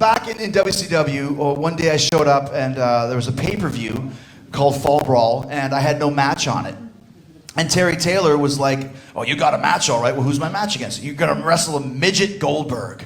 back in WCW, one day I showed up and there was a pay-per-view called Fall Brawl, and I had no match on it. And Terry Taylor was like, "Oh, you got a match, all right. Well, who's my match against? You're gonna wrestle a midget Goldberg."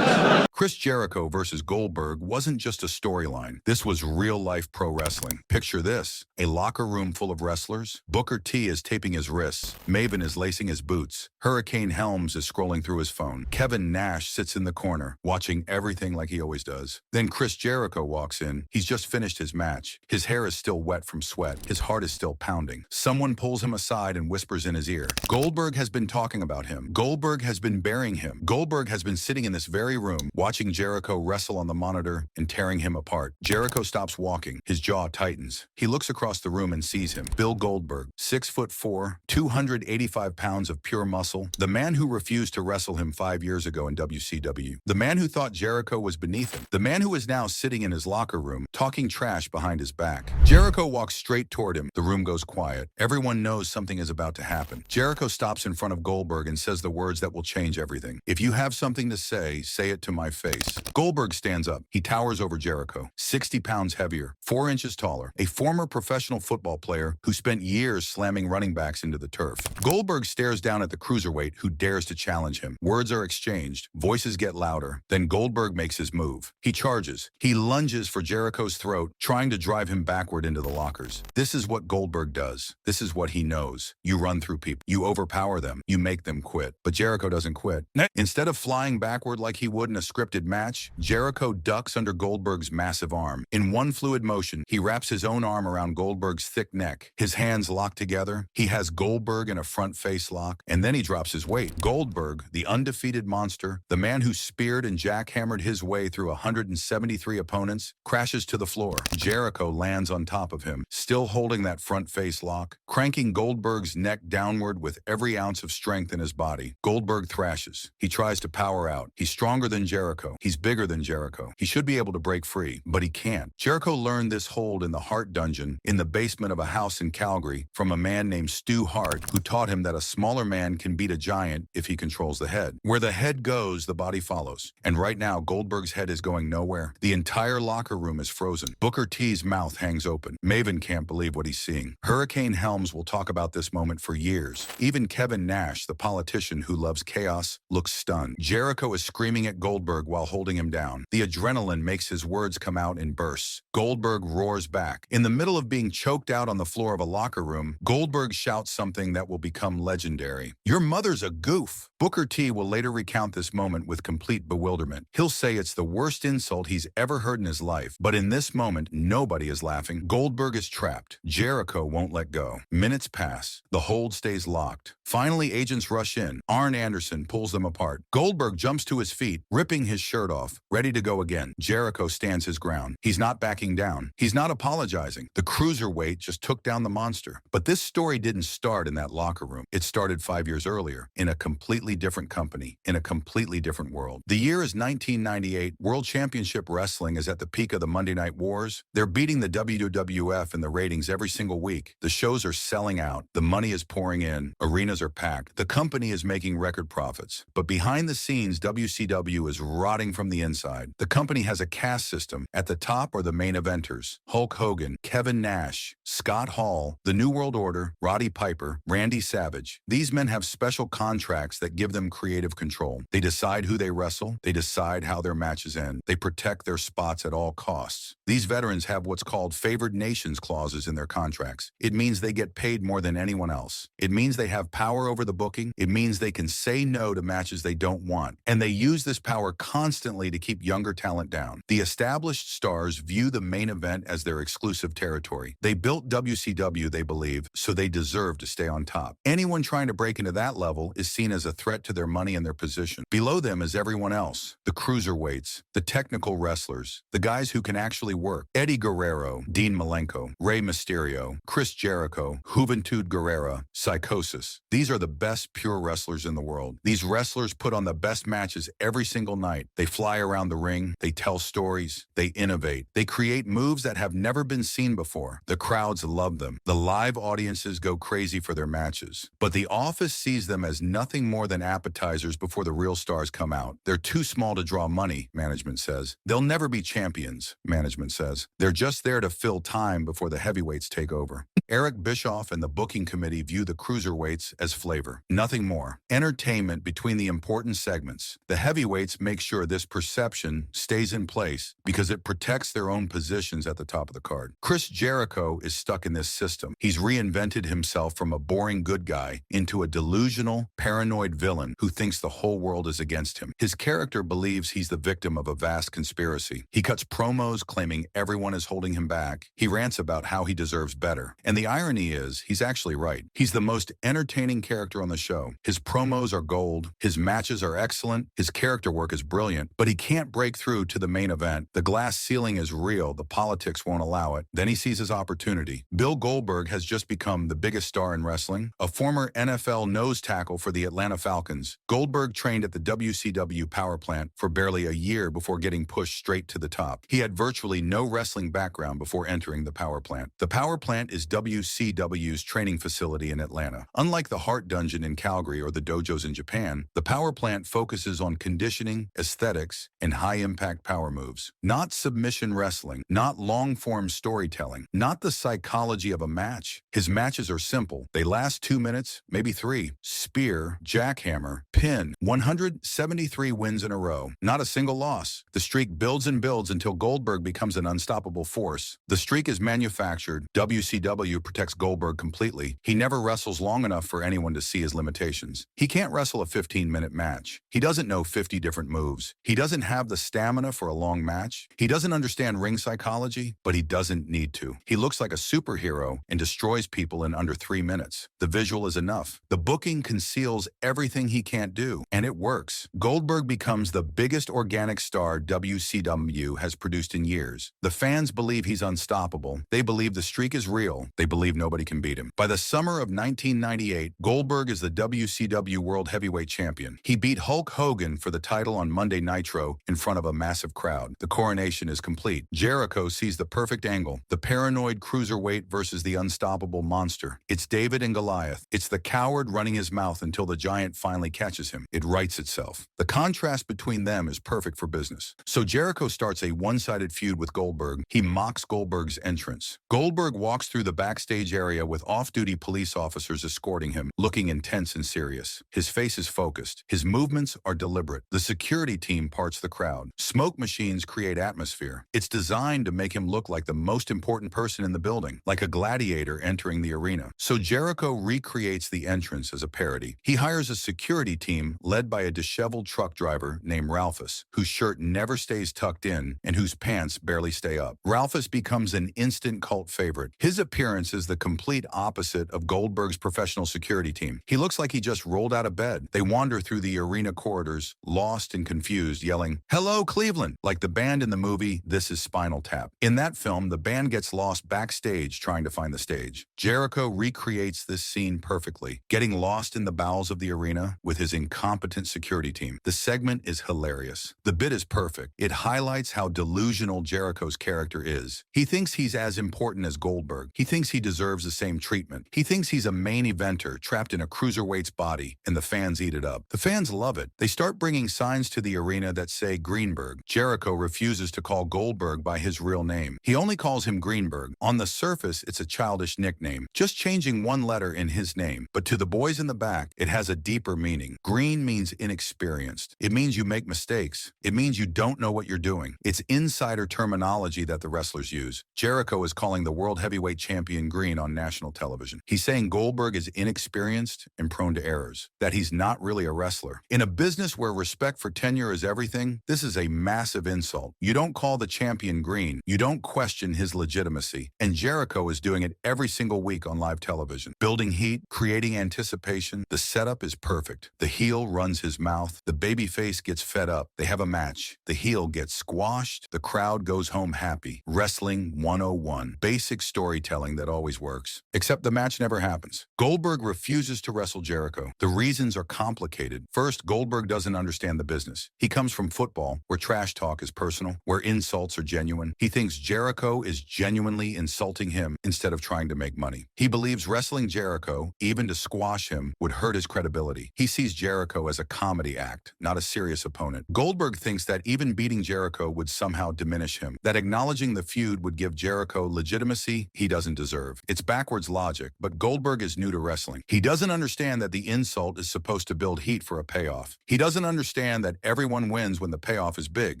Chris Jericho versus Goldberg wasn't just a storyline. This was real-life pro wrestling. Picture this: a locker room full of wrestlers. Booker T is taping his wrists. Maven is lacing his boots. Hurricane Helms is scrolling through his phone. Kevin Nash sits in the corner, watching everything like he always does. Then Chris Jericho walks in. He's just finished his match. His hair is still wet from sweat. His heart is still pounding. Someone pulls him aside and whispers in his ear. Goldberg has been talking about him. Goldberg has been burying him. Goldberg has been sitting in this very room, watching Jericho wrestle on the monitor and tearing him apart. Jericho stops walking. His jaw tightens. He looks across the room and sees him. Bill Goldberg, 6'4", 285 pounds of pure muscle. The man who refused to wrestle him 5 years ago in WCW. The man who thought Jericho was beneath him. The man who is now sitting in his locker room, talking trash behind his back. Jericho walks straight toward him. The room goes quiet. Everyone knows something is about to happen. Jericho stops in front of Goldberg and says the words that will change everything. "If you have something to say it to my face." Goldberg stands up. He towers over Jericho, 60 pounds heavier, 4 inches taller, a former professional football player who spent years slamming running backs into the turf. Goldberg stares down at the cruiserweight who dares to challenge him. Words are exchanged. Voices get louder. Then Goldberg makes his move. He charges. He lunges for Jericho's throat, trying to drive him backward into the lockers. This is what Goldberg does. This is what he knows. You run through people. You overpower them. You make them quit. But Jericho doesn't quit. Instead of flying backward like he would in a scripted match, Jericho ducks under Goldberg's massive arm. In one fluid motion, he wraps his own arm around Goldberg's thick neck. His hands lock together. He has Goldberg in a front face lock, and then he drops his weight. Goldberg, the undefeated monster, the man who speared and jackhammered his way through 173 opponents, crashes to the floor. Jericho lands on top of him, still holding that front face lock, cranking Goldberg's neck downward with every ounce of strength in his body. Goldberg thrashes. He tries to power out. He's stronger than Jericho. He's bigger than Jericho. He should be able to break free, but he can't. Jericho learned this hold in the Hart Dungeon in the basement of a house in Calgary from a man named Stu Hart, who taught him that a smaller man can beat a giant if he controls the head. Where the head goes, the body follows. And right now, Goldberg's head is going nowhere. The entire locker room is frozen. Booker T's mouth hangs open. Maven can't believe what he's seeing. Hurricane Helms will talk about this moment for years. Even Kevin Nash, the politician who loves chaos, looks stunned. Jericho is screaming at Goldberg while holding him down. The adrenaline makes his words come out in bursts. Goldberg roars back. In the middle of being choked out on the floor of a locker room, Goldberg shouts something that will become legendary. "Your mother's a goof." Booker T will later recount this moment with complete bewilderment. He'll say it's the worst insult he's ever heard in his life, but in this moment, nobody is laughing. Goldberg is trapped. Jericho won't let go. Minutes pass. The hold stays locked. Finally, agents rush in. Arn Anderson pulls them apart. Goldberg jumps to his feet, ripping his shirt off, ready to go again. Jericho stands his ground. He's not backing down. He's not apologizing. The cruiserweight just took down the monster. But this story didn't start in that locker room. It started 5 years earlier, in a completely different company, in a completely different world. The year is 1998. World Championship Wrestling is at the peak of the Monday Night Wars. They're beating the WWF in the ratings every single week. The shows are selling out. The money is pouring in. Arenas are packed. The company is making record profits. But behind the scenes, WCW is rotting from the inside. The company has a caste system. At the top are the main eventers: Hulk Hogan, Kevin Nash, Scott Hall, the New World Order, Roddy Piper, Randy Savage. These men have special contracts that give them creative control. They decide who they wrestle. They decide how their matches end. They protect their spots at all costs. These veterans have what's called favored nations clauses in their contracts. It means they get paid more than anyone else. It means they have power over the booking. It means they can say no to matches they don't want. And they use this power constantly to keep younger talent down. The established stars view the main event as their exclusive territory. They built WCW, they believe, so they deserve to stay on top. Anyone trying to break into that level is seen as a threat to their money and their position. Below them is everyone else: the cruiserweights, the technical wrestlers, the guys who can actually work. Eddie Guerrero, Dean Malenko, Rey Mysterio, Chris Jericho, Juventud Guerrera, Psychosis. These are the best pure wrestlers in the world. These wrestlers put on the best matches every single night. night. They fly around the ring, they tell stories, they innovate. They create moves that have never been seen before. The crowds love them. The live audiences go crazy for their matches. But the office sees them as nothing more than appetizers before the real stars come out. They're too small to draw money, management says. They'll never be champions, management says. They're just there to fill time before the heavyweights take over. Eric Bischoff and the booking committee view the cruiserweights as flavor, nothing more. Entertainment between the important segments. The heavyweights make sure this perception stays in place because it protects their own positions at the top of the card. Chris Jericho is stuck in this system. He's reinvented himself from a boring good guy into a delusional, paranoid villain who thinks the whole world is against him. His character believes he's the victim of a vast conspiracy. He cuts promos claiming everyone is holding him back. He rants about how he deserves better. And the irony is, he's actually right. He's the most entertaining character on the show. His promos are gold, his matches are excellent, his character work is brilliant, but he can't break through to the main event. The glass ceiling is real, the politics won't allow it. Then he sees his opportunity. Bill Goldberg has just become the biggest star in wrestling, a former NFL nose tackle for the Atlanta Falcons. Goldberg trained at the WCW power plant for barely a year before getting pushed straight to the top. He had virtually no wrestling background before entering the power plant. The power plant is WCW's training facility in Atlanta. Unlike the Heart Dungeon in Calgary or the dojos in Japan, the power plant focuses on conditioning, aesthetics, and high-impact power moves. Not submission wrestling, not long-form storytelling, not the psychology of a match. His matches are simple. They last 2 minutes, maybe 3. Spear, jackhammer, pin. 173 wins in a row. Not a single loss. The streak builds and builds until Goldberg becomes an unstoppable force. The streak is manufactured. WCW protects Goldberg completely. He never wrestles long enough for anyone to see his limitations. He can't wrestle a 15-minute match. He doesn't know 50 different moves. He doesn't have the stamina for a long match. He doesn't understand ring psychology, but he doesn't need to. He looks like a superhero and destroys people in under 3 minutes. The visual is enough. The booking conceals everything he can't do, and it works. Goldberg becomes the biggest organic star WCW has produced in years. The fans believe he's unstoppable. They believe the streak is real. They believe nobody can beat him. By the summer of 1998, Goldberg is the WCW World Heavyweight Champion. He beat Hulk Hogan for the title on Monday Nitro in front of a massive crowd. The coronation is complete. Jericho sees the perfect angle. The paranoid cruiserweight versus the unstoppable monster. It's David and Goliath. It's the coward running his mouth until the giant finally catches him. It writes itself. The contrast between them is perfect for business. So Jericho starts a one-sided feud with Goldberg. He mocks Goldberg's entrance. Goldberg walks through the backstage area with off-duty police officers escorting him, looking intense and serious. His face is focused. His movements are deliberate. The security team parts the crowd. Smoke machines create atmosphere. It's designed to make him look like the most important person in the building, like a gladiator entering the arena. So Jericho recreates the entrance as a parody. He hires a security team led by a disheveled truck driver named Ralphus, whose shirt never stays tucked in and whose pants barely stay up. Ralphus becomes an instant cult favorite. His appearance is the complete opposite of Goldberg's professional security team. He looks like he just rolled out of bed. They wander through the arena corridors, lost and confused, yelling, "Hello, Cleveland!" like the band in the movie This Is Spinal Tap. In that film, the band gets lost backstage trying to find the stage. Jericho recreates this scene perfectly, getting lost in the bowels of the arena with his incompetent security team. The segment is hilarious. The bit is perfect. It highlights how delusional Jericho's character is. He thinks he's as important as Goldberg. He thinks he deserves the same treatment. He thinks he's a main eventer trapped in a cruiserweight's body, and the fans eat it up. The fans love it. They start bringing signs to the arena that say Greenberg. Jericho refuses to call Goldberg by his real name. He only calls him Greenberg. On the surface, it's a childish nickname, just changing one letter in his name. But to the boys in the back, it has a deeper meaning. Green means inexperienced. It means you make mistakes. It means you don't know what you're doing. It's insider terminology that the wrestlers use. Jericho is calling the World Heavyweight Champion green on national television. He's saying Goldberg is inexperienced and prone to errors, that he's not really a wrestler. In a business where respect for tenure is everything, this is a massive insult. You don't call the champion green. You don't question his legitimacy. And Jericho is doing it every single week on live television. Building heat, creating anticipation. The setup is perfect. The heel runs his mouth. The babyface gets fed up. They have a match. The heel gets squashed. The crowd goes home happy. Wrestling 101. Basic storytelling that always works. Except the match never happens. Goldberg refuses to wrestle Jericho. The reasons are complicated. First, Goldberg doesn't understand the business. He comes from football, where trash talk is personal, where insults are genuine. He thinks Jericho is genuinely insulting him instead of trying to make money. He believes wrestling Jericho, even to squash him, would hurt his credibility. He sees Jericho as a comedy act, not a serious opponent. Goldberg thinks that even beating Jericho would somehow diminish him, that acknowledging the feud would give Jericho legitimacy he doesn't deserve. It's backwards logic, but Goldberg is new to wrestling. He doesn't understand that the insult is supposed to build heat for a payoff. He doesn't understand that everyone wins when the payoff is big.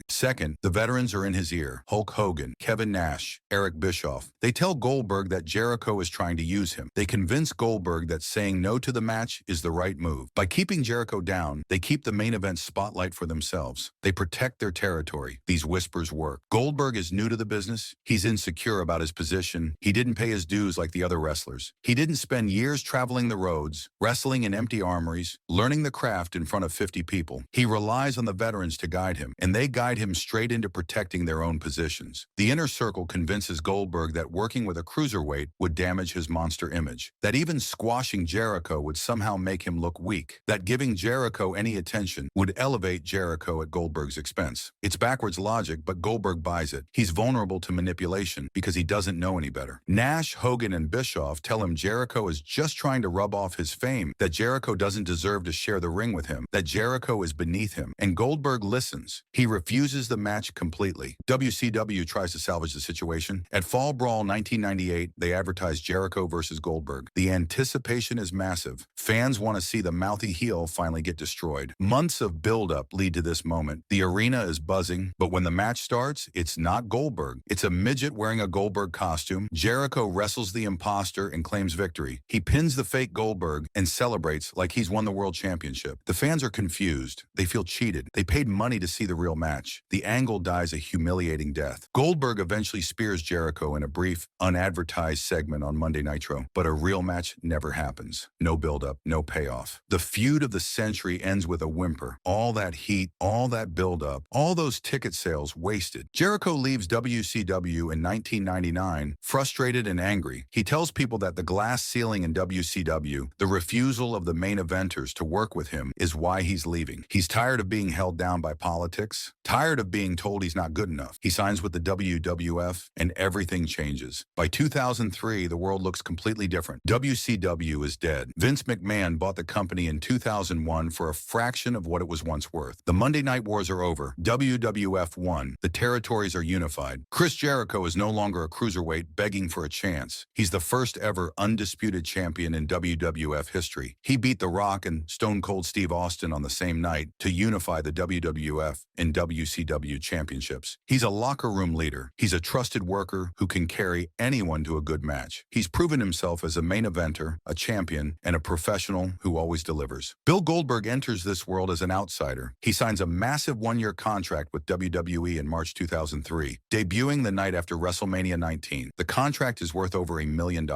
Second, the veterans are in his ear. Hulk Hogan, Kevin Nash, Eric Bischoff. They tell Goldberg that Jericho is trying to use him. They convince Goldberg that saying no to the match is the right move. By keeping Jericho down, they keep the main event spotlight for themselves. They protect their territory. These whispers work. Goldberg is new to the business. He's insecure about his position. He didn't pay his dues like the other wrestlers. He didn't spend years traveling the roads, wrestling in empty armories, learning the craft in front of 50 people. He relies on the veterans to guide him, and they guide him straight into protecting their own positions. The inner circle convinces Goldberg that working with a cruiserweight would damage his monster image, that even squashing Jericho would somehow make him look weak, that giving Jericho any attention would elevate Jericho at Goldberg's expense. It's backwards logic, but Goldberg buys it. He's vulnerable to manipulation because he doesn't know any better. Nash, Hogan, and Bischoff tell him Jericho is just trying to rub off his fame, that Jericho doesn't deserve to share the ring with him, that Jericho is beneath him, and Goldberg listens. He refuses the match completely. WCW tries to salvage the situation. At Fall Brawl 1998, they advertised Jericho versus Goldberg. The anticipation is massive. Fans want to see the mouthy heel finally get destroyed. Months of build-up lead to this moment. The arena is buzzing, but when the match starts, it's not Goldberg. It's a midget wearing a Goldberg costume. Jericho wrestles the imposter and claims victory. He pins the fake Goldberg and celebrates like he's won the world championship. The fans are confused. They feel cheated. They paid money to see the real match. The angle dies a humiliating death. Goldberg eventually spears Jericho in a brief, unadvertised segment on Monday Nitro, but a real match never happens. No build-up, no payoff. The feud of the century ends with a whimper. All that heat, all that build-up, all those ticket sales wasted. Jericho leaves WCW in 1999, frustrated and angry. He tells people that the glass ceiling in WCW, the refusal of the main eventers to work with him, is why he's leaving. He's tired of being held down by politics, tired of being told he's not good enough. He signs with the WWF, and everything changes. By 2003, the world looks completely different. WCW is dead. Vince McMahon bought the company in 2001 for a fraction of what it was once worth. The Monday Night Wars are over. WWF won. The territories are unified. Chris Jericho is no longer a cruiserweight begging for a chance. He's the first ever undisputed champion in WWF history. He beat The Rock and Stone Cold Steve Austin on the same night to unify the WWF and WCW championships. He's a locker room leader. He's a trusted worker who can carry anyone to a good match. He's proven himself as a main eventer, a champion, and a professional who always delivers. Bill Goldberg enters this world as an outsider. He signs a massive one-year contract with WWE in March 2003, debuting the night after WrestleMania 19. The contract is worth over $1 million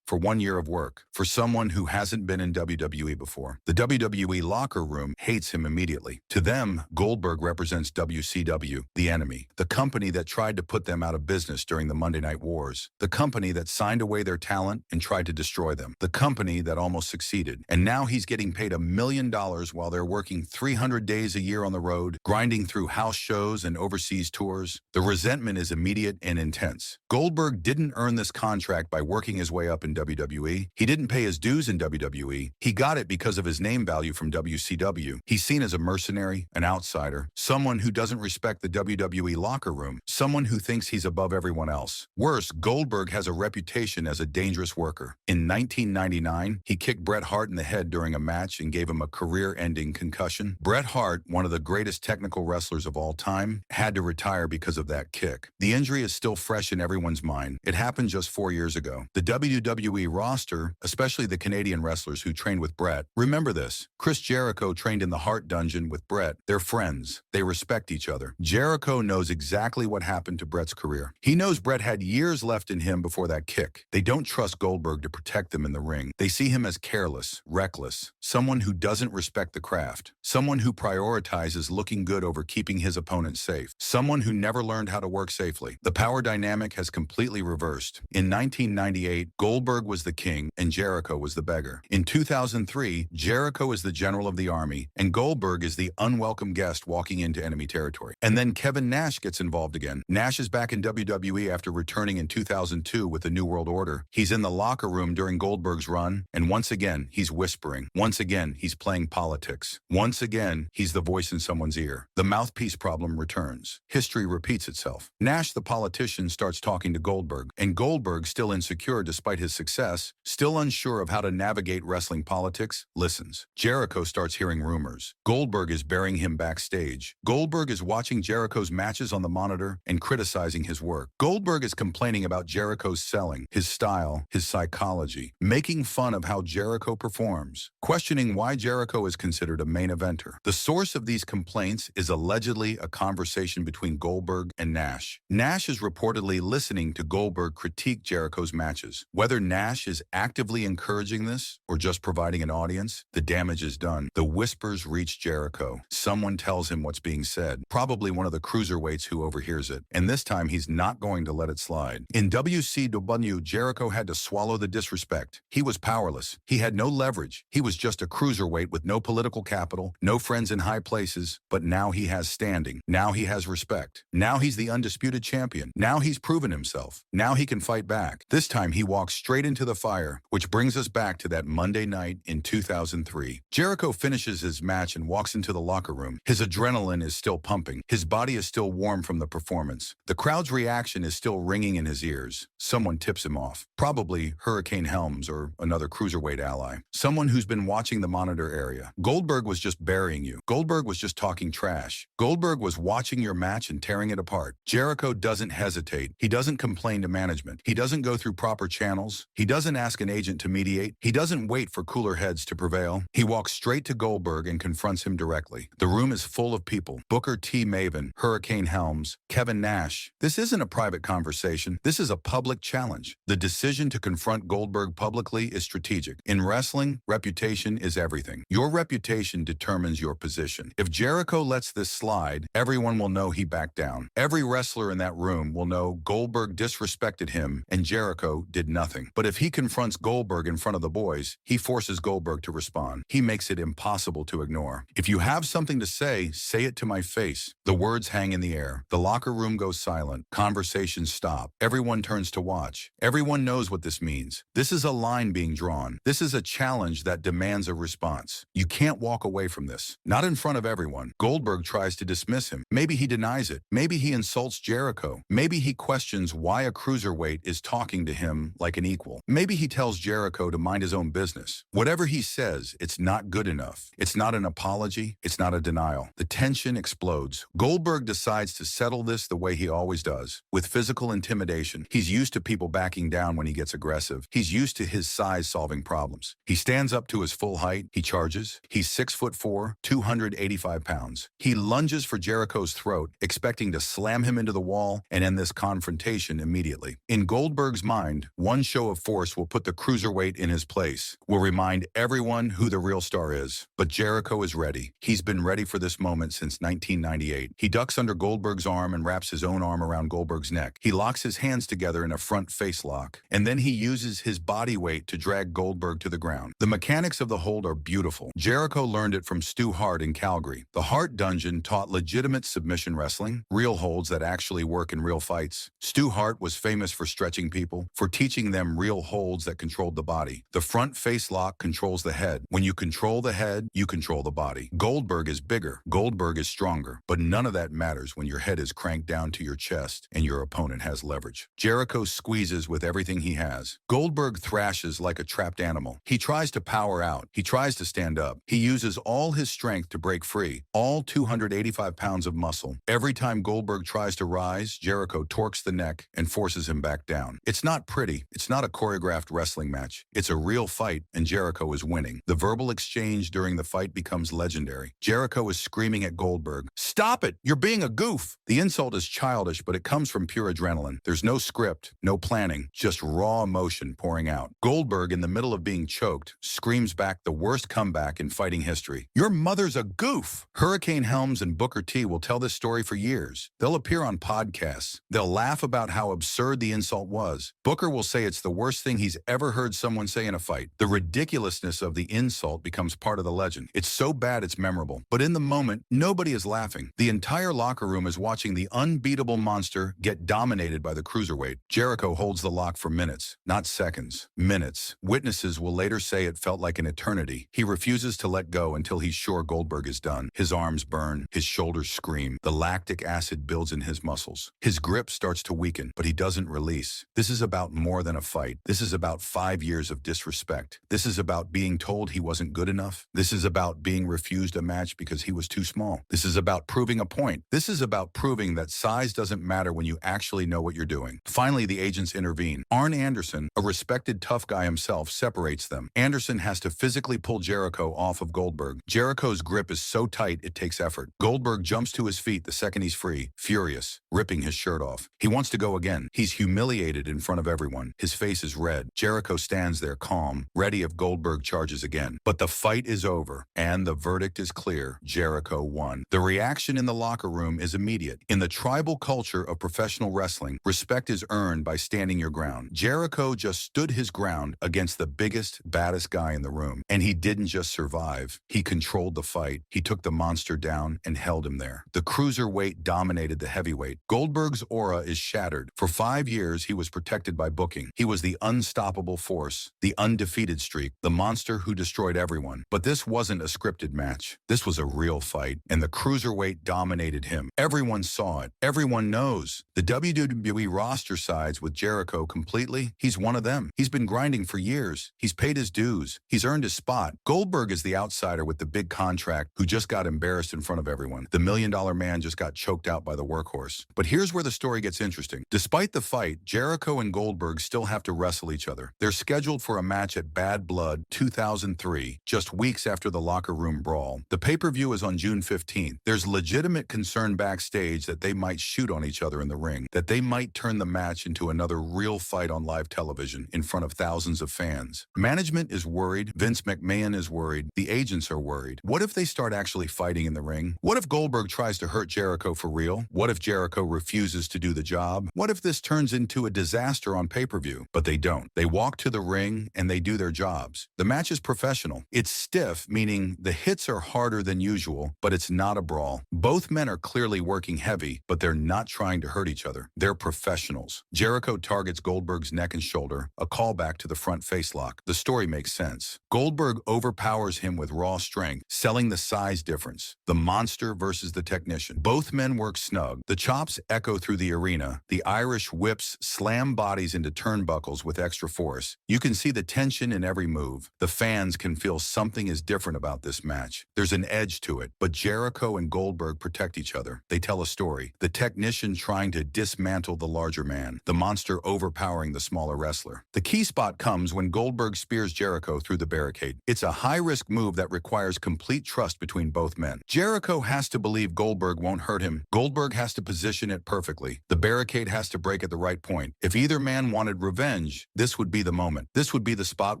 for 1 year of work for someone who hasn't been in WWE before. The WWE locker room hates him immediately. To them, Goldberg represents WCW, the enemy, the company that tried to put them out of business during the Monday Night Wars, the company that signed away their talent and tried to destroy them, the company that almost succeeded. And now he's getting paid $1 million while they're working 300 days a year on the road, grinding through house shows and overseas tours. The resentment is immediate and intense. Goldberg didn't earn this contract by working his way up in WWE. He didn't pay his dues in WWE. He got it because of his name value from WCW. He's seen as a mercenary, an outsider, someone who doesn't respect the WWE locker room, someone who thinks he's above everyone else. Worse, Goldberg has a reputation as a dangerous worker. In 1999, he kicked Bret Hart in the head during a match and gave him a career-ending concussion. Bret Hart, one of the greatest technical wrestlers of all time, had to retire because of that kick. The injury is still fresh in everyone's mind. It happened just 4 years ago. The WWE roster, especially the Canadian wrestlers who trained with Bret, remember this. Chris Jericho trained in the Hart Dungeon with Bret. They're friends. They respect each other. Jericho knows exactly what happened to Bret's career. He knows Bret had years left in him before that kick. They don't trust Goldberg to protect them in the ring. They see him as careless, reckless, someone who doesn't respect the craft, someone who prioritizes looking good over keeping his opponent safe, someone who never learned how to work safely. The power dynamic has completely reversed. In 1998, Goldberg was the king and Jericho was the beggar. In 2003, Jericho is the general of the army and Goldberg is the unwelcome guest walking into enemy territory. And then Kevin Nash gets involved again. Nash is back in WWE after returning in 2002 with the New World Order. He's in the locker room during Goldberg's run, and once again, he's whispering. Once again, he's playing politics. Once again, he's the voice in someone's ear. The mouthpiece problem returns. History repeats itself. Nash, the politician, starts talking to Goldberg, and Goldberg, still insecure despite his success, still unsure of how to navigate wrestling politics, listens. Jericho starts hearing rumors. Goldberg is burying him backstage. Goldberg is watching Jericho's matches on the monitor and criticizing his work. Goldberg is complaining about Jericho's selling, his style, his psychology, making fun of how Jericho performs, questioning why Jericho is considered a main eventer. The source of these complaints is allegedly a conversation between Goldberg and Nash. Nash is reportedly listening to Goldberg critique Jericho's matches. Whether Nash is actively encouraging this or just providing an audience, the damage is done. The whispers reach Jericho. Someone tells him what's being said, probably one of the cruiserweights who overhears it, and this time he's not going to let it slide. In WCW, Jericho had to swallow the disrespect. He was powerless. He had no leverage. He was just a cruiserweight with no political capital, no friends in high places, but now he has standing. Now he has respect. Now he's the undisputed champion. Now he's proven himself. Now he can fight back. This time he walks straight into the fire, which brings us back to that Monday night in 2003. Jericho finishes his match and walks into the locker room. His adrenaline is still pumping. His body is still warm from the performance. The crowd's reaction is still ringing in his ears. Someone tips him off. Probably Hurricane Helms or another cruiserweight ally. Someone who's been watching the monitor area. Goldberg was just burying you. Goldberg was just talking trash. Goldberg was watching your match and tearing it apart. Jericho doesn't hesitate. He doesn't complain to management. He doesn't go through proper channels. He doesn't ask an agent to mediate. He doesn't wait for cooler heads to prevail. He walks straight to Goldberg and confronts him directly. The room is full of people. Booker T. Maven, Hurricane Helms, Kevin Nash. This isn't a private conversation. This is a public challenge. The decision to confront Goldberg publicly is strategic. In wrestling, reputation is everything. Your reputation determines your position. If Jericho lets this slide, everyone will know he backed down. Every wrestler in that room will know Goldberg disrespected him and Jericho did nothing. But if he confronts Goldberg in front of the boys, he forces Goldberg to respond. He makes it impossible to ignore. If you have something to say it to my face. The words hang in the air. The locker room goes silent. Conversations stop. Everyone turns to watch. Everyone knows what this means. This is a line being drawn. This is a challenge that demands a response. You can't walk away from this. Not in front of everyone. Goldberg tries to dismiss him. Maybe he denies it. Maybe he insults Jericho. Maybe he questions why a cruiserweight is talking to him like an equal. Maybe he tells Jericho to mind his own business. Whatever he says, it's not good enough. It's not an apology. It's not a denial. The tension explodes. Goldberg decides to settle this the way he always does, with physical intimidation. He's used to people backing down when he gets aggressive. He's used to his size solving problems. He stands up to his full height. He charges. He's 6'4", 285 pounds. He lunges for Jericho's throat, expecting to slam him into the wall and end this confrontation immediately. In Goldberg's mind, one show of force will put the cruiserweight in his place, will remind everyone who the real star is. But Jericho is ready. He's been ready for this moment since 1998. He ducks under Goldberg's arm and wraps his own arm around Goldberg's neck. He locks his hands together in a front face lock, and then he uses his body weight to drag Goldberg to the ground. The mechanics of the hold are beautiful. Jericho learned it from Stu Hart in Calgary. The Hart Dungeon taught legitimate submission wrestling, real holds that actually work in real fights. Stu Hart was famous for stretching people, for teaching them real holds that controlled the body. The front face lock controls the head. When you control the head, you control the body. Goldberg is bigger. Goldberg is stronger. But none of that matters when your head is cranked down to your chest and your opponent has leverage. Jericho squeezes with everything he has. Goldberg thrashes like a trapped animal. He tries to power out. He tries to stand up. He uses all his strength to break free. All 285 pounds of muscle. Every time Goldberg tries to rise, Jericho torques the neck and forces him back down. It's not pretty. It's not a choreographed wrestling match. It's a real fight, and Jericho is winning. The verbal exchange during the fight becomes legendary. Jericho is screaming at Goldberg, "Stop it! You're being a goof!" The insult is childish, but it comes from pure adrenaline. There's no script, no planning, just raw emotion pouring out. Goldberg, in the middle of being choked, screams back the worst comeback in fighting history. "Your mother's a goof!" Hurricane Helms and Booker T will tell this story for years. They'll appear on podcasts. They'll laugh about how absurd the insult was. Booker will say it's the worst thing he's ever heard someone say in a fight. The ridiculousness of the insult becomes part of the legend. It's so bad it's memorable. incredible. But in the moment, nobody is laughing. The entire locker room is watching the unbeatable monster get dominated by the cruiserweight. Jericho holds the lock for minutes, not seconds. Minutes. Witnesses will later say it felt like an eternity. He refuses to let go until he's sure Goldberg is done. His arms burn, his shoulders scream. The lactic acid builds in his muscles. His grip starts to weaken, but he doesn't release. This is about more than a fight. This is about 5 years of disrespect. This is about being told he wasn't good enough. This is about being refused a match because he was too small. This is about proving a point. This is about proving that size doesn't matter when you actually know what you're doing. Finally, the agents intervene. Arn Anderson, a respected tough guy himself, separates them. Anderson has to physically pull Jericho off of Goldberg. Jericho's grip is so tight it takes effort. Goldberg jumps to his feet the second he's free, furious, ripping his shirt off. He wants to go again. He's humiliated in front of everyone. His face is red. Jericho stands there calm, ready if Goldberg charges again. But the fight is over, and the verdict is clear. Jericho won. The reaction in the locker room is immediate. In the tribal culture of professional wrestling, respect is earned by standing your ground. Jericho just stood his ground against the biggest, baddest guy in the room. And he didn't just survive. He controlled the fight. He took the monster down and held him there. The cruiserweight dominated the heavyweight. Goldberg's aura is shattered. For 5 years, he was protected by booking. He was the unstoppable force, the undefeated streak, the monster who destroyed everyone. But this wasn't a scripted match. This was a real fight, and the cruiserweight dominated him. Everyone saw it. Everyone knows. The WWE roster sides with Jericho completely. He's one of them. He's been grinding for years. He's paid his dues. He's earned his spot. Goldberg is the outsider with the big contract who just got embarrassed in front of everyone. The $1 million man just got choked out by the workhorse. But here's where the story gets interesting. Despite the fight, Jericho and Goldberg still have to wrestle each other. They're scheduled for a match at Bad Blood 2003, just weeks after the locker room brawl. The pay-per-view is on June 15th. There's legitimate concern backstage that they might shoot on each other in the ring, that they might turn the match into another real fight on live television in front of thousands of fans. Management is worried. Vince McMahon is worried. The agents are worried. What if they start actually fighting in the ring? What if Goldberg tries to hurt Jericho for real? What if Jericho refuses to do the job? What if this turns into a disaster on pay-per-view? But they don't. They walk to the ring and they do their jobs. The match is professional. It's stiff, meaning the hits are harder than usual, but it's not a brawl. Both men are clearly working heavy, but they're not trying to hurt each other. They're professionals. Jericho targets Goldberg's neck and shoulder, a callback to the front face lock. The story makes sense. Goldberg overpowers him with raw strength, selling the size difference. The monster versus the technician. Both men work snug. The chops echo through the arena. The Irish whips slam bodies into turnbuckles with extra force. You can see the tension in every move. The fans can feel something is different about this match. There's an edge to it, but Jericho and Goldberg protect each other. They tell a story. The technician trying to dismantle the larger man. The monster overpowering the smaller wrestler. The key spot comes when Goldberg spears Jericho through the barricade. It's a high-risk move that requires complete trust between both men. Jericho has to believe Goldberg won't hurt him. Goldberg has to position it perfectly. The barricade has to break at the right point. If either man wanted revenge, this would be the moment. This would be the spot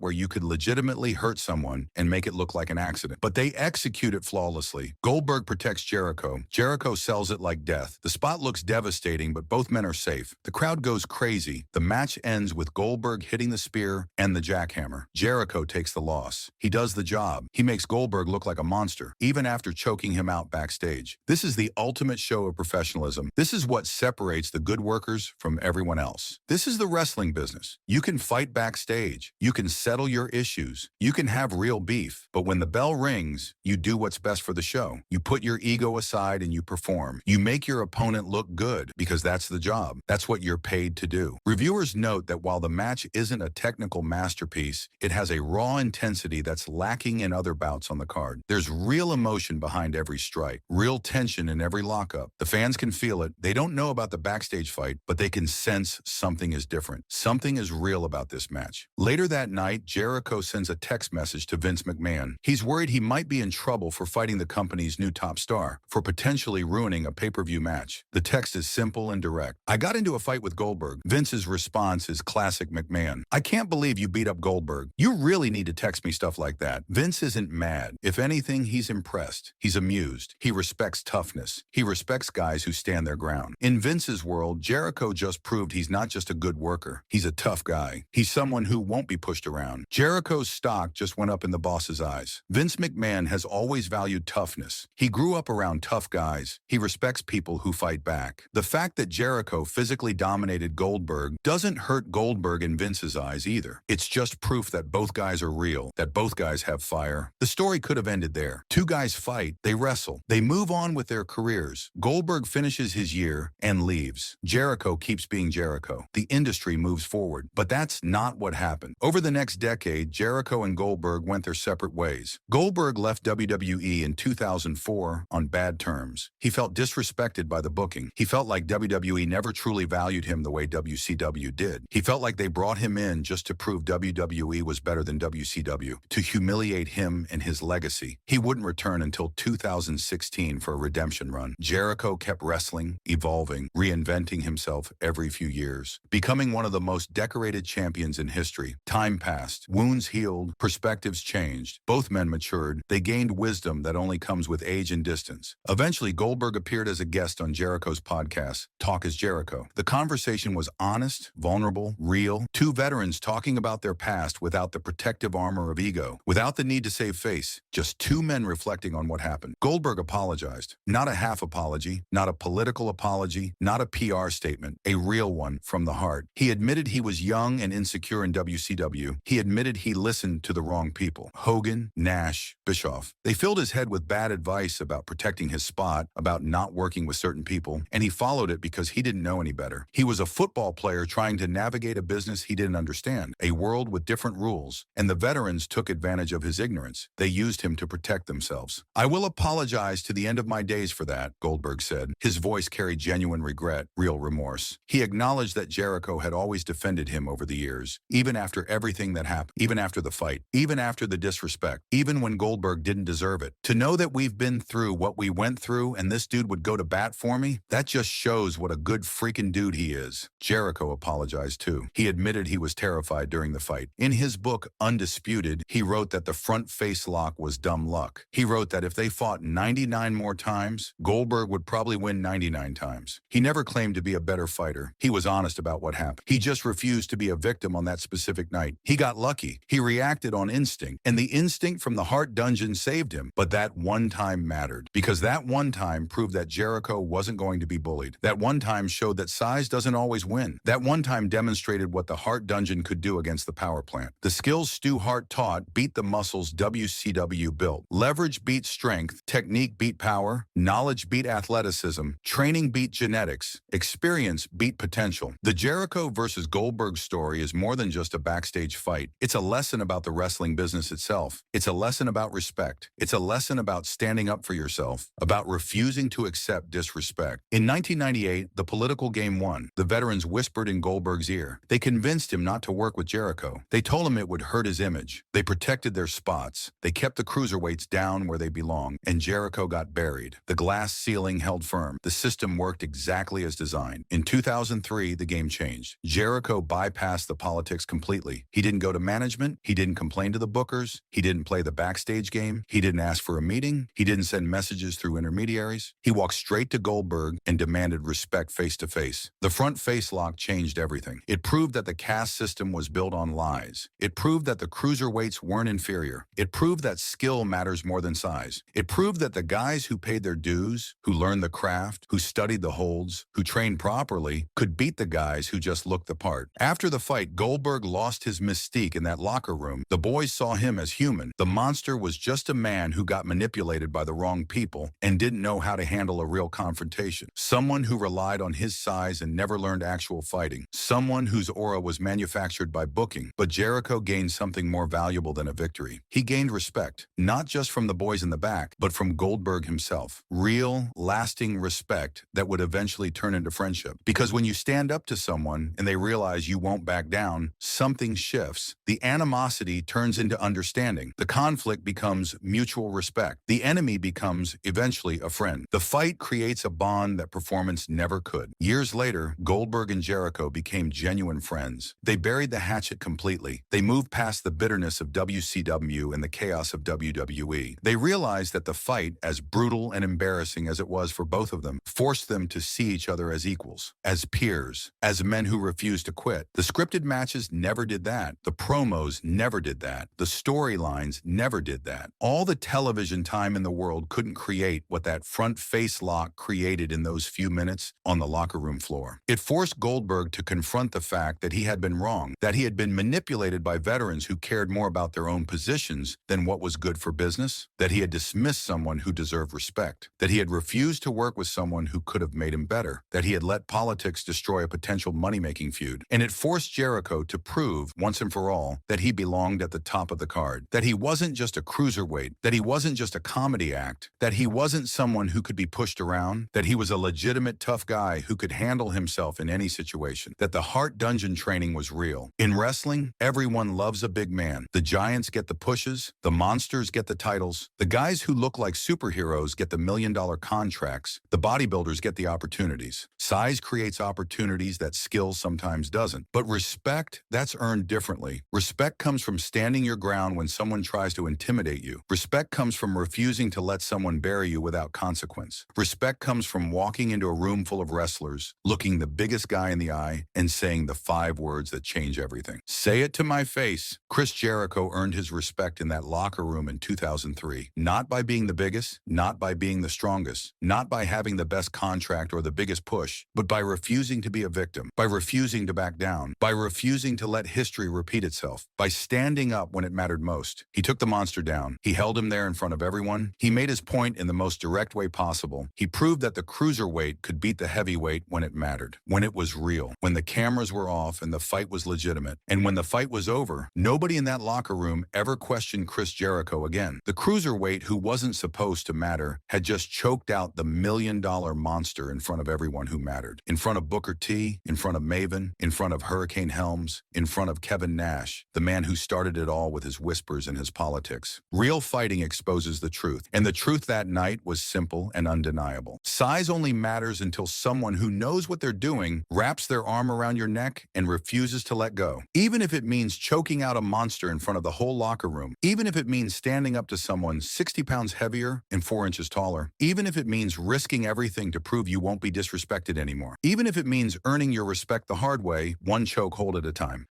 where you could legitimately hurt someone and make it look like an accident. But they execute it flawlessly. Goldberg protects Jericho. Jericho sells it like death. The spot looks devastating, but both men are safe. The crowd goes crazy. The match ends with Goldberg hitting the spear and the jackhammer. Jericho takes the loss. He does the job. He makes Goldberg look like a monster, even after choking him out backstage. This is the ultimate show of professionalism. This is what separates the good workers from everyone else. This is the wrestling business. You can fight backstage. You can settle your issues. You can have real beef. But when the bell rings, you do what's best for the show. You put your ego aside and you perform. You make your opponent look good because that's the job. That's what you're paid to do. Reviewers note that while the match isn't a technical masterpiece, it has a raw intensity that's lacking in other bouts on the card. There's real emotion behind every strike, real tension in every lockup. The fans can feel it. They don't know about the backstage fight, but they can sense something is different. Something is real about this match. Later that night, Jericho sends a text message to Vince McMahon. He's worried he might be in trouble for fighting the company's new top star, for potentially ruining a pay-per-view match. The text is simple and direct. I got into a fight with Goldberg. Vince's response is classic McMahon. I can't believe you beat up Goldberg. You really need to text me stuff like that. Vince isn't mad. If anything, he's impressed. He's amused. He respects toughness. He respects guys who stand their ground. In Vince's world, Jericho just proved he's not just a good worker. He's a tough guy. He's someone who won't be pushed around. Jericho's stock just went up in the boss's eyes. Vince McMahon has always valued toughness. He grew up around tough guys. He respects people who fight back. The fact that Jericho physically dominated Goldberg doesn't hurt Goldberg in Vince's eyes either. It's just proof that both guys are real, that both guys have fire. The story could have ended there. Two guys fight, they wrestle, they move on with their careers. Goldberg finishes his year and leaves. Jericho keeps being Jericho. The industry moves forward. But that's not what happened. Over the next decade, Jericho and Goldberg went their separate ways. Goldberg left WWE in 2004 on bad terms. He felt disrespected by the booking. He felt like WWE never truly valued him the way WCW did. He felt like they brought him in just to prove WWE was better than WCW, to humiliate him and his legacy. He wouldn't return until 2016 for a redemption run. Jericho kept wrestling, evolving, reinventing himself every few years, becoming one of the most decorated champions in history. Time passed, wounds healed, perspectives changed. Both men matured. They gained wisdom that only comes with age and distance. Eventually, Goldberg appeared as a guest on Jericho's podcast, Talk is Jericho. The conversation was honest, vulnerable, real. Two veterans talking about their past without the protective armor of ego, without the need to save face. Just two men reflecting on what happened. Goldberg apologized. Not a half apology, not a political apology, not a PR statement, a real one from the heart. He admitted he was young and insecure in WCW. He admitted he listened to the wrong people. Hogan, Nash, Bischoff. They filled his head with bad advice about protecting his spot, about not working with certain people, and he followed it because he didn't know any better. He was a football player trying to navigate a business he didn't understand, a world with different rules, and the veterans took advantage of his ignorance. They used him to protect themselves. I will apologize to the end of my days for that, Goldberg said. His voice carried genuine regret, real remorse. He acknowledged that Jericho had always defended him over the years, even after everything that happened, even after the fight, even after the disrespect, even when Goldberg didn't deserve it. To know that we've been through what we went through and this dude would go to bat for me, that just shows what a good freaking dude he is. Jericho apologized too. He admitted he was terrified during the fight. In his book, Undisputed, he wrote that the front face lock was dumb luck. He wrote that if they fought 99 more times, Goldberg would probably win 99 times. He never claimed to be a better fighter. He was honest about what happened. He just refused to be a victim on that specific night. He got lucky. He reacted on instinct, and the instinct from the heart dungeon saved him. But that one time mattered, because that one time proved that Jericho wasn't going to be bullied. That one time showed that size doesn't always win. That one time demonstrated what the heart dungeon could do against the power plant. The skills Stu Hart taught beat the muscles WCW built. Leverage beat strength, technique beat power, knowledge beat athleticism, training beat genetics, experience beat potential. The Jericho versus Goldberg story is more than just a backstage fight. It's a lesson about the wrestling business itself. It's a lesson about respect. It's a lesson about standing up for yourself, about refusing to accept disrespect. In 1998, the political game won. The veterans whispered in Goldberg's ear. They convinced him not to work with Jericho. They told him it would hurt his image. They protected their spots. They kept the cruiserweights down where they belong, and Jericho got buried. The glass ceiling held firm. The system worked exactly as designed. In 2003, the game changed. Jericho bypassed the politics completely. He didn't go to management. He didn't complain to the bookers. He didn't play the backstage game. He didn't ask for a meeting. He didn't send messages through intermediaries. He walked straight to Goldberg and demanded respect face to face. The front face lock changed everything. It proved that the caste system was built on lies. It proved that the cruiserweights weren't inferior. It proved that skill matters more than size. It proved that the guys who paid their dues, who learned the craft, who studied the holds, who trained properly, could beat the guys who just looked the part. After the fight, Goldberg lost his mystique in that locker room. The boys saw him as human. The monster was just a man who got manipulated by the wrong people and didn't know how to handle a real confrontation. Someone who relied on his size and never learned actual fighting. Someone whose aura was manufactured by booking. But Jericho gained something more valuable than a victory. He gained respect, not just from the boys in the back, but from Goldberg himself. Real, lasting respect that would eventually turn into friendship. Because when you stand up to someone and they realize you won't back down, something shifts. The animosity turns into understanding. The conflict becomes mutual respect. The enemy becomes eventually a friend. The fight creates a bond that performance never could. Years later, Goldberg and Jericho became genuine friends. They buried the hatchet completely. They moved past the bitterness of WCW and the chaos of WWE. They realized that the fight, as brutal and embarrassing as it was for both of them, forced them to see each other as equals, as peers, as men who refused to quit. The scripted matches never did that. The promos never did that. The storylines never did that. All the television television time in the world couldn't create what that front face lock created in those few minutes on the locker room floor. It forced Goldberg to confront the fact that he had been wrong, that he had been manipulated by veterans who cared more about their own positions than what was good for business, that he had dismissed someone who deserved respect, that he had refused to work with someone who could have made him better, that he had let politics destroy a potential money-making feud. And it forced Jericho to prove, once and for all, that he belonged at the top of the card, that he wasn't just a cruiserweight, that he wasn't just a comedy act, that he wasn't someone who could be pushed around, that he was a legitimate tough guy who could handle himself in any situation, that the Heart Dungeon training was real. In wrestling, everyone loves a big man. The giants get the pushes, the monsters get the titles, the guys who look like superheroes get the million-dollar contracts, the bodybuilders get the opportunities. Size creates opportunities that skill sometimes doesn't. But respect, that's earned differently. Respect comes from standing your ground when someone tries to intimidate you. Respect comes from refusing to let someone bury you without consequence. Respect comes from walking into a room full of wrestlers, looking the biggest guy in the eye, and saying the 5 words that change everything. Say it to my face. Chris Jericho earned his respect in that locker room in 2003. Not by being the biggest, not by being the strongest, not by having the best contract or the biggest push, but by refusing to be a victim, by refusing to back down, by refusing to let history repeat itself, by standing up when it mattered most. He took the monster down. He held him there in front of everyone. He made his point in the most direct way possible. He proved that the cruiserweight could beat the heavyweight when it mattered, when it was real, when the cameras were off and the fight was legitimate. And when the fight was over, nobody in that locker room ever questioned Chris Jericho again. The cruiserweight who wasn't supposed to matter had just choked out the million-dollar monster in front of everyone who mattered. In front of Booker T, in front of Maven, in front of Hurricane Helms, in front of Kevin Nash, the man who started it all with his whispers and his politics. Real fighting exposes the truth, and the truth that night was simple and undeniable. Size only matters until someone who knows what they're doing wraps their arm around your neck and refuses to let go. Even if it means choking out a monster in front of the whole locker room, even if it means standing up to someone 60 pounds heavier and 4 inches taller, even if it means risking everything to prove you won't be disrespected anymore, even if it means earning your respect the hard way, one chokehold at a time.